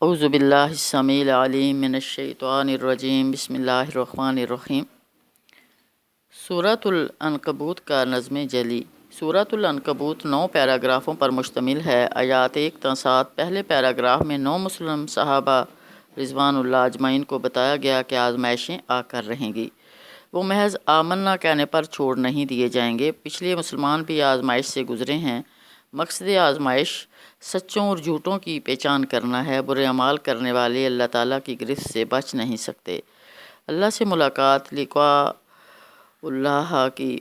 اعوذ باللہ السمیع العلیم من الشیطان الرجیم بسم اللہ الرحمن الرحیم۔ سورۃ العنکبوت کا نظم جلی۔ سورۃ العنکبوت 9 پیراگرافوں پر مشتمل ہے۔ آیات 1 تا 7۔ پہلے پیراگراف میں 9 مسلم صحابہ رضوان اللہ اجمعین کو بتایا گیا کہ آزمائشیں آ کر رہیں گی، وہ محض آمنا کہنے پر چھوڑ نہیں دیے جائیں گے۔ پچھلے مسلمان بھی آزمائش سے گزرے ہیں۔ مقصد آزمائش سچوں اور جھوٹوں کی پہچان کرنا ہے۔ برے اعمال کرنے والے اللہ تعالیٰ کی گرفت سے بچ نہیں سکتے۔ اللہ سے ملاقات لقاء اللہ کی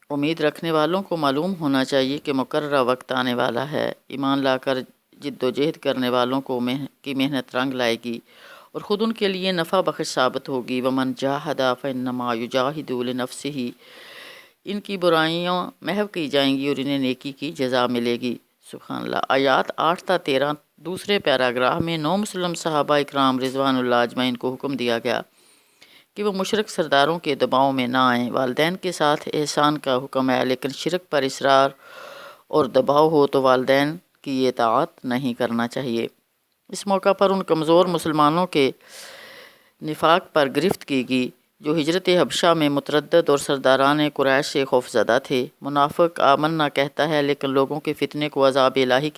امید رکھنے والوں کو معلوم ہونا چاہیے کہ مقررہ وقت آنے والا ہے۔ ایمان لا کر جد و جہد کرنے والوں کی محنت رنگ لائے گی اور خود ان کے لیے نفع بخش ثابت ہوگی۔ ومن جاہد فانما یجاہد لنفسہ، ان کی برائیاں محو کی جائیں گی اور انہیں نیکی کی جزا ملے گی۔ سبحان اللہ۔ آیات 8 تا 13۔ دوسرے پیراگراف میں 9 مسلم صحابہ اکرام رضوان اللہ اجمعین کو حکم دیا گیا کہ وہ مشرک سرداروں کے دباؤ میں نہ آئیں۔ والدین کے ساتھ احسان کا حکم ہے، لیکن شرک پر اصرار اور دباؤ ہو تو والدین کی اطاعت نہیں کرنا چاہیے۔ اس موقع پر ان کمزور مسلمانوں کے نفاق پر گرفت کی گئی جو ہجرت حبشہ میں متردد اور سرداران قریش سے خوفزدہ تھے۔ منافق آمنا کہتا ہے لیکن لوگوں کے فتنے کو عذاب الہی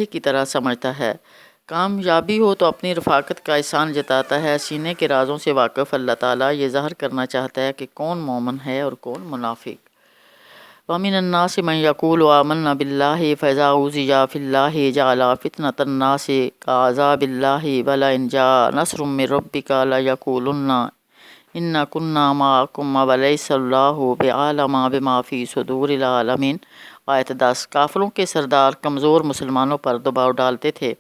کی طرح سمجھتا ہے۔ کامیابی ہو تو اپنی رفاقت کا احسان جتاتا ہے۔ سینے کے رازوں سے واقف اللہ تعالیٰ یہ ظاہر کرنا چاہتا ہے کہ کون مومن ہے اور کون منافق۔ وَمِنَ النَّاسِ مَن يَقُولُ آمَنَّا بِاللَّهِ فَإِذَا أُوذِيَ فِي اللَّهِ جَعَلَ فِتْنَةَ النَّاسِ كَعَذَابِ اللَّهِ وَلَئِن جَاءَ نَصْرٌ مِّن رَّبِّكَ لَيَقُولُنَّ إِنَّا كُنَّا مَعَكُمْ وَلَيْسَ اللَّهُ بِأَعْلَمَ بِمَا فِي صُدُورِ الْعَالَمِينَ۔ آیت 10۔ کافروں کے سردار کمزور مسلمانوں پر دباؤ ڈالتے تھے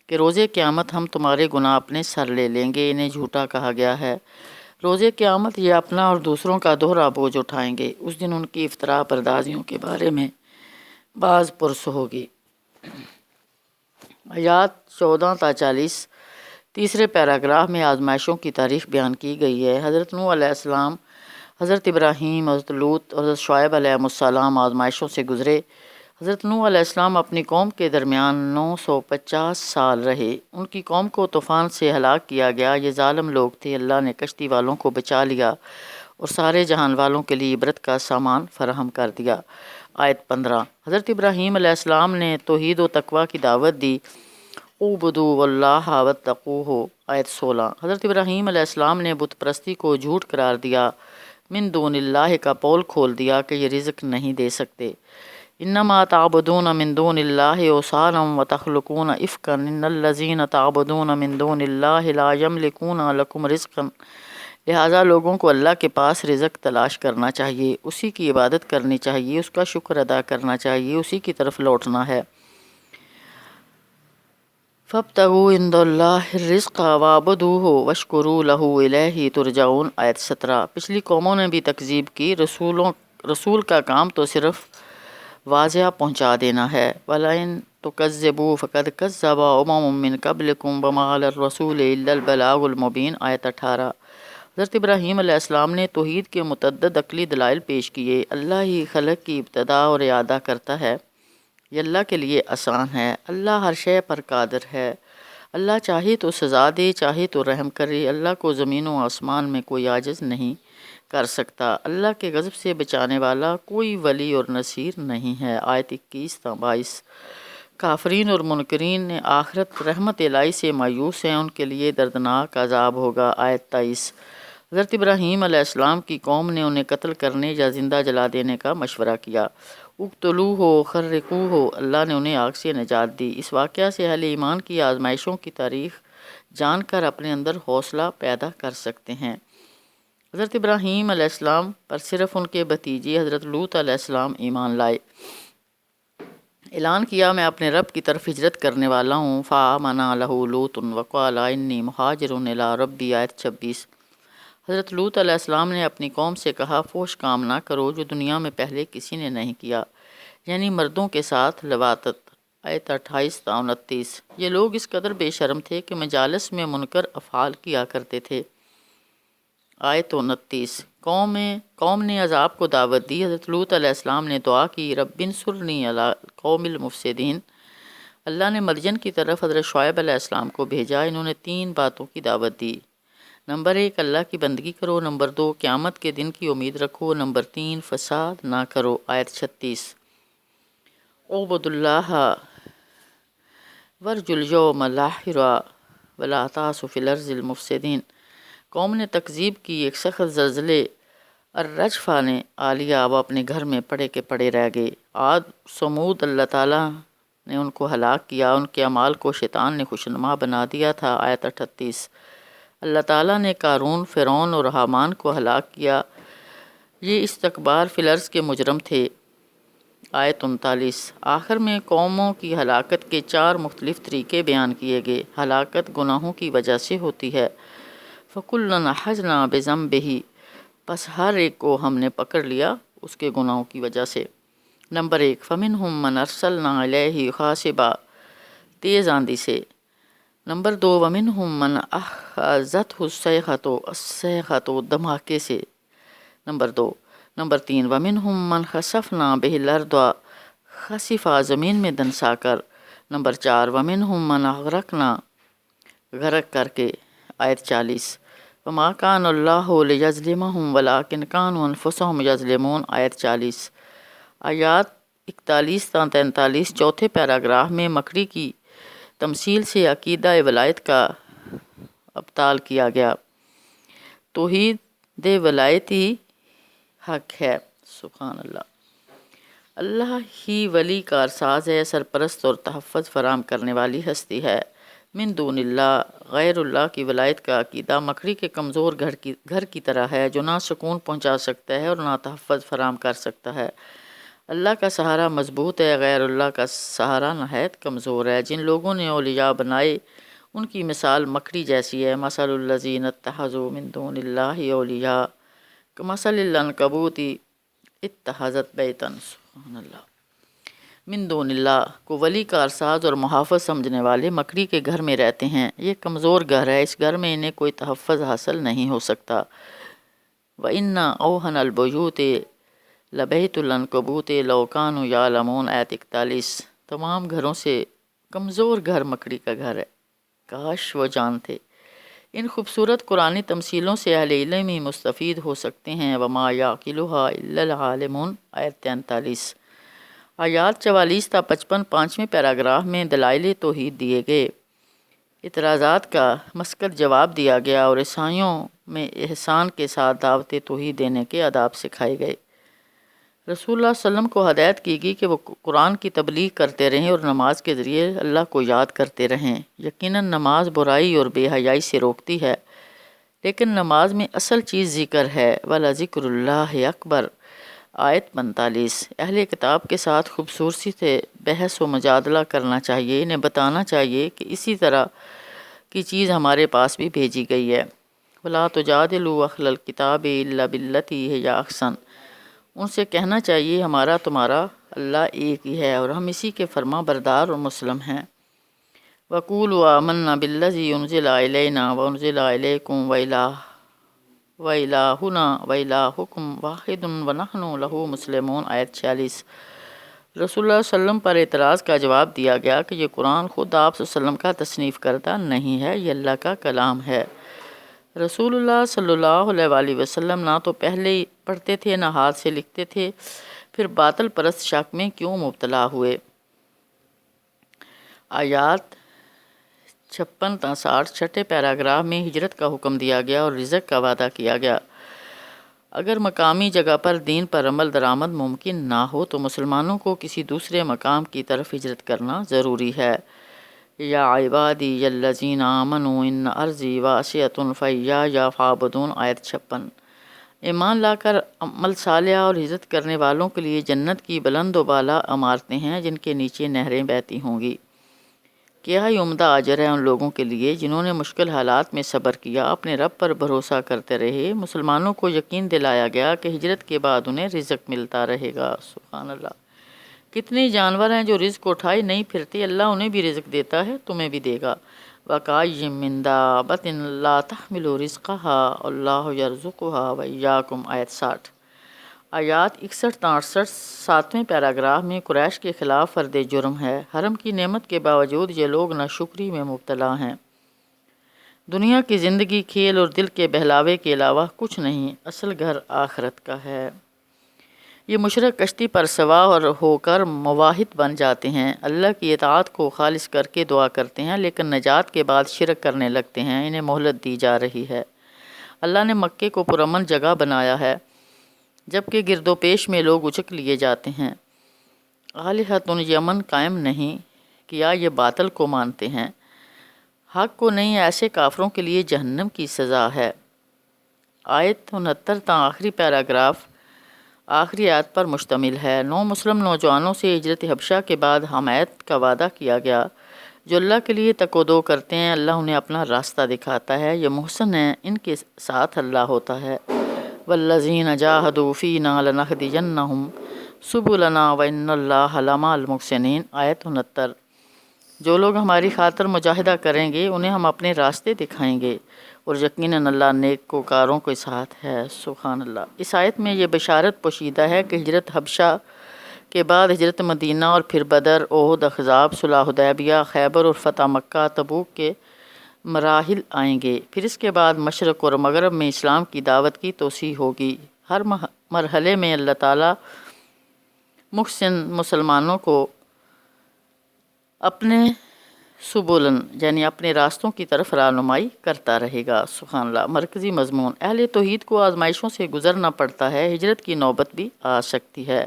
کہ روز قیامت ہم تمہارے گناہ اپنے سر لے لیں گے۔ انہیں جھوٹا کہا گیا ہے۔ روز قیامت یہ اپنا اور دوسروں کا دوہرا بوجھ اٹھائیں گے۔ اس دن ان کی افتراء پردازیوں کے بارے میں باز پرس ہوگی۔ آیات 14 تا 40۔ تیسرے پیراگراف میں آزمائشوں کی تاریخ بیان کی گئی ہے۔ حضرت نوح علیہ السلام، حضرت ابراہیم، حضرت لوط اور حضرت شعیب علیہ السلام آزمائشوں سے گزرے۔ حضرت نوح علیہ السلام اپنی قوم کے درمیان 950 سال رہے۔ ان کی قوم کو طوفان سے ہلاک کیا گیا۔ یہ ظالم لوگ تھے۔ اللہ نے کشتی والوں کو بچا لیا اور سارے جہان والوں کے لیے عبرت کا سامان فراہم کر دیا۔ آیت 15۔ حضرت ابراہیم علیہ السلام نے توحید و تقوی کی دعوت دی۔ اعبدوا اللہ واتقوہ۔ آیت 16۔ حضرت ابراہیم علیہ السلام نے بت پرستی کو جھوٹ قرار دیا، من دون اللہ کا پول کھول دیا کہ یہ رزق نہیں دے سکتے۔ انما تعبدون من دون اللہ اوثانا وتخلقون افکا ان الذین تعبدون من دون اللہ لا یملکون لکم رزقا۔ لہٰذا لوگوں کو اللہ کے پاس رزق تلاش کرنا چاہیے، اسی کی عبادت کرنی چاہیے، اس کا شکر ادا کرنا چاہیے، اسی کی طرف لوٹنا ہے۔ فابتغوا عند اللہ الرزق وَاعْبُدُوهُ وَاشْكُرُوا لَهُ إِلَيْهِ تُرْجَعُونَ۔ آیت 17۔ پچھلی قوموں نے بھی تکذیب کی۔ رسول کا کام تو صرف واضح پہنچا دینا ہے۔ وَلَئِن تُكَذِّبُوا فَقَدْ كَذَّبَ أُمَمٌ مِّن قَبْلِكُمْ وَمَا عَلَى الرَّسُولِ إِلَّا الْبَلَاغُ الْمُبِينُ۔ آیت 18۔ حضرت ابراہیم علیہ السلام نے توحید کے متعدد عقلی دلائل پیش کیے۔ اللہ ہی خلق کی ابتدا اور اعادہ کرتا ہے، یہ اللہ کے لیے آسان ہے۔ اللہ ہر شے پر قادر ہے۔ اللہ چاہے تو سزا دے، چاہے تو رحم کرے۔ اللہ کو زمین و آسمان میں کوئی عاجز نہیں کر سکتا۔ اللہ کے غضب سے بچانے والا کوئی ولی اور نصیر نہیں ہے۔ آیت 21 تا 22۔ کافرین اور منکرین آخرت رحمت الہی سے مایوس ہیں، ان کے لیے دردناک عذاب ہوگا۔ آیت 23۔ حضرت ابراہیم علیہ السلام کی قوم نے انہیں قتل کرنے یا زندہ جلا دینے کا مشورہ کیا۔ اقتلوہ خرقوہ۔ اللہ نے انہیں آگ سے نجات دی۔ اس واقعہ سے اہل ایمان کی آزمائشوں کی تاریخ جان کر اپنے اندر حوصلہ پیدا کر سکتے ہیں۔ حضرت ابراہیم علیہ السلام پر صرف ان کے بھتیجے حضرت لوط علیہ السلام ایمان لائے۔ اعلان کیا میں اپنے رب کی طرف ہجرت کرنے والا ہوں۔ فآمن لہ لوط وقال انی مہاجر الی ربی۔ آیت 26۔ حضرت لوط علیہ السلام نے اپنی قوم سے کہا فحش کام نہ کرو جو دنیا میں پہلے کسی نے نہیں کیا، یعنی مردوں کے ساتھ لواطت۔ آیت 28 تا 29۔ یہ لوگ اس قدر بے شرم تھے کہ مجالس میں منکر افعال کیا کرتے تھے۔ آیت 29۔ قوم نے عذاب کو دعوت دی۔ حضرت لوط علیہ السلام نے دعا کی رب انصرنی علی القوم المفسدین۔ اللہ نے مدین کی طرف حضرت شعیب علیہ السلام کو بھیجا۔ انہوں نے 3 باتوں کی دعوت دی۔ نمبر 1 اللہ کی بندگی کرو، نمبر 2 قیامت کے دن کی امید رکھو، نمبر 3 فساد نہ کرو۔ آیت 36 اعبدوا اللہ ورجوا الیوم الاخر ولا تعثوا فی الارض المفسدین۔ قوم نے تکذیب کی، ایک سخت زلزلے الرجفہ نے آ لیا، وہ اپنے گھر میں پڑے کے پڑے رہ گئے۔ عاد سمود اللہ تعالیٰ نے ان کو ہلاک کیا، ان کے اعمال کو شیطان نے خوشنما بنا دیا تھا۔ آیت 38 اللہ تعالیٰ نے قارون، فرعون اور حامان کو ہلاک کیا، یہ استکبار فی الارض کے مجرم تھے۔ آیت 39 آخر میں قوموں کی ہلاکت کے 4 مختلف طریقے بیان کیے گئے۔ ہلاکت گناہوں کی وجہ سے ہوتی ہے، فَكُلًّا أَخَذْنَا بِذَنبِهِ، پس ہر ایک کو ہم نے پکڑ لیا اس کے گناہوں کی وجہ سے۔ نمبر 1 فَمِنْهُمْ مَنْ أَرْسَلْنَا عَلَيْهِ حَاصِبًا، تیز آندھی سے۔ نمبر 2 وَمِنْهُمْ مَنْ أَخَذَتْهُ الصَّيْحَةُ، دھماکے سے۔ نمبر 2 نمبر 3 وَمِنْهُمْ مَنْ خَسَفْنَا بِهِ الْأَرْضَ، خسفا زمین میں دنسا کر۔ نمبر 4 وَمِنْهُمْ مَنْ أَغْرَقْنَا، غرق کر کے۔ آیت 40 وَمَا كَانَ اللَّهُ لِيَظْلِمَهُمْ وَلَٰكِنْ كَانُوا أَنفُسَهُمْ يَظْلِمُونَ۔ آیت 40 آیات 41 تا 43 چوتھے پیراگراف میں مکڑی کی تمثیل سے عقیدہ ولایت کا ابطال کیا گیا۔ توحید ولایت ہی حق ہے۔ سبحان اللہ۔ اللہ ہی ولی کارساز ہے، سرپرست اور تحفظ فراہم کرنے والی ہستی ہے۔ من دون اللہ، غیر اللہ کی ولایت کا عقیدہ مکڑی کے کمزور گھر کی طرح ہے، جو نہ سکون پہنچا سکتا ہے اور نہ تحفظ فراہم کر سکتا ہے۔ اللہ کا سہارا مضبوط ہے، غیر اللہ کا سہارا نہایت کمزور ہے۔ جن لوگوں نے اولیاء بنائے ان کی مثال مکڑی جیسی ہے۔ مثل الذین اتخذوا من دون اللہ اولیاء کمثل العنکبوت اتخذت بیتا۔ سبحان اللہ۔ من دون اللہ کو ولی کارساز اور محافظ سمجھنے والے مکڑی کے گھر میں رہتے ہیں۔ یہ کمزور گھر ہے، اس گھر میں انہیں کوئی تحفظ حاصل نہیں ہو سکتا۔ وَإِنَّ أَوْهَنَ الْبُيُوتِ لَبَيْتُ الْعَنْكَبُوتِ لَوْ كَانُوا يَعْلَمُونَ۔ آیت 41 تمام گھروں سے کمزور گھر مکڑی کا گھر ہے، کاش وہ جانتے۔ ان خوبصورت قرآنی تمثیلوں سے اہل علم ہی مستفید ہو سکتے ہیں۔ وَمَا يَعْقِلُهَا إِلَّا الْعَالِمُونَ۔ آیت 43 آیات 44 تا 55 پانچویں پیراگراف میں دلائل توحید دیے گئے، اعتراضات کا مسکت جواب دیا گیا اور عیسائیوں میں احسان کے ساتھ دعوت توحید دینے کے آداب سکھائے گئے۔ رسول اللہ صلی اللہ علیہ وسلم کو ہدایت کی گئی کہ وہ قرآن کی تبلیغ کرتے رہیں اور نماز کے ذریعے اللہ کو یاد کرتے رہیں۔ یقیناً نماز برائی اور بے حیائی سے روکتی ہے، لیکن نماز میں اصل چیز ذکر ہے۔ وَلَذِكْرُ اللَّهِ أَكْبَرُ۔ آیت 45 اہل کتاب کے ساتھ خوبصورتی سے بحث و مجادلہ کرنا چاہیے، انہیں بتانا چاہیے کہ اسی طرح کی چیز ہمارے پاس بھی بھیجی گئی ہے۔ وَلَا تُجَادِلُوا أَهْلَ الْكِتَابِ إِلَّا بِالَّتِي هِيَ أَحْسَنُ۔ ان سے کہنا چاہیے ہمارا تمہارا اللہ ایک ہی ہے اور ہم اسی کے فرما بردار اور مسلم ہیں۔ وَقُولُوا آمَنَّا بِالَّذِي أُنزِلَ إِلَيْنَا وَأُنزِلَ إِلَيْكُمْ وَإِلَٰهُنَا وَإِلَٰهُكُمْ وَاحِدٌ وَنَحْنُ لَهُ مُسْلِمُونَ۔ آیت 46 رسول اللہ صلی اللہ علیہ وسلم پر اعتراض کا جواب دیا گیا کہ یہ قرآن خود آپ صلی اللہ علیہ وسلم کا تصنیف کردہ نہیں ہے، یہ اللہ کا کلام ہے۔ رسول اللہ صلی اللہ علیہ وآلہ وسلم نہ تو پہلے پڑھتے تھے نہ ہاتھ سے لکھتے تھے، پھر باطل پرست شک میں کیوں مبتلا ہوئے؟ آیات 56 تا 60 چھٹے پیراگراف میں ہجرت کا حکم دیا گیا اور رزق کا وعدہ کیا گیا۔ اگر مقامی جگہ پر دین پر عمل درآمد ممکن نہ ہو تو مسلمانوں کو کسی دوسرے مقام کی طرف ہجرت کرنا ضروری ہے۔ یا عبادی الذین آمنوا ان ارضی واسعۃ فایایا فاعبدون۔ آیت 56 ایمان لا کر عمل صالحہ اور ہجرت کرنے والوں کے لیے جنت کی بلند و بالا عمارتیں ہیں جن کے نیچے نہریں بہتی ہوں گی۔ کیا ہی عمدہ اجر ہے ان لوگوں کے لیے جنہوں نے مشکل حالات میں صبر کیا، اپنے رب پر بھروسہ کرتے رہے۔ مسلمانوں کو یقین دلایا گیا کہ ہجرت کے بعد انہیں رزق ملتا رہے گا۔ سبحان اللہ۔ کتنے جانور ہیں جو رزق اٹھائے نہیں پھرتے، اللہ انہیں بھی رزق دیتا ہے، تمہیں بھی دے گا۔ وَكَأَيٍّ مِّن دَابَّةٍ لَا تَحْمِلُ رِزْقَهَا اللَّهُ يَرْزُقُهَا وَإِيَّاكُمْ۔ آیت 60 آیات 61-68 7ویں پیراگراف میں قریش کے خلاف فرد جرم ہے۔ حرم کی نعمت کے باوجود یہ لوگ ناشکری میں مبتلا ہیں۔ دنیا کی زندگی کھیل اور دل کے بہلاوے کے علاوہ کچھ نہیں، اصل گھر آخرت کا ہے۔ یہ مشرک کشتی پر سوار ہو کر موحد بن جاتے ہیں، اللہ کی اطاعت کو خالص کر کے دعا کرتے ہیں، لیکن نجات کے بعد شرک کرنے لگتے ہیں۔ انہیں مہلت دی جا رہی ہے۔ اللہ نے مکے کو پرامن جگہ بنایا ہے، جبکہ گرد و پیش میں لوگ اچک لیے جاتے ہیں۔ آلہۃ یمن قائم نہیں کیا، یہ باطل کو مانتے ہیں، حق کو نہیں۔ ایسے کافروں کے لیے جہنم کی سزا ہے۔ آیت 69 تا آخری پیراگراف آخری آیت پر مشتمل ہے۔ 9 مسلم نوجوانوں سے ہجرت حبشہ کے بعد حمایت کا وعدہ کیا گیا، جو اللہ کے لیے تک و دو کرتے ہیں۔ اللہ انہیں اپنا راستہ دکھاتا ہے، یہ محسن ہیں، ان کے ساتھ اللہ ہوتا ہے۔ والذین جاہدوا فینا لنہدینہم سبلنا وان اللہ لمع المحسنین۔ آیت 69۔ جو لوگ ہماری خاطر مجاہدہ کریں گے انہیں ہم اپنے راستے دکھائیں گے، اور یقیناً اللہ نیکوکاروں کے ساتھ ہے۔ سبحان اللہ۔ اس آیت میں یہ بشارت پوشیدہ ہے کہ ہجرت حبشہ کے بعد ہجرت مدینہ اور پھر بدر، احد، احزاب، صلح حدیبیہ، خیبر اور فتح مکہ، تبوک کے مراحل آئیں گے۔ پھر اس کے بعد مشرق اور مغرب میں اسلام کی دعوت کی توسیع ہوگی۔ ہر مرحلے میں اللہ تعالیٰ محسن مسلمانوں کو اپنے سبولن یعنی اپنے راستوں کی طرف رہنمائی کرتا رہے گا۔ سبحان اللہ۔ مرکزی مضمون: اہل توحید کو آزمائشوں سے گزرنا پڑتا ہے، ہجرت کی نوبت بھی آ سکتی ہے۔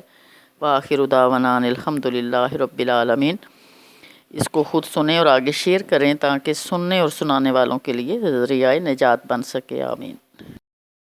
وآخر دعوانا ان الحمد للہ رب العالمین۔ اس کو خود سنیں اور آگے شیئر کریں تاکہ سننے اور سنانے والوں کے لیے ذریعہ نجات بن سکے۔ آمین۔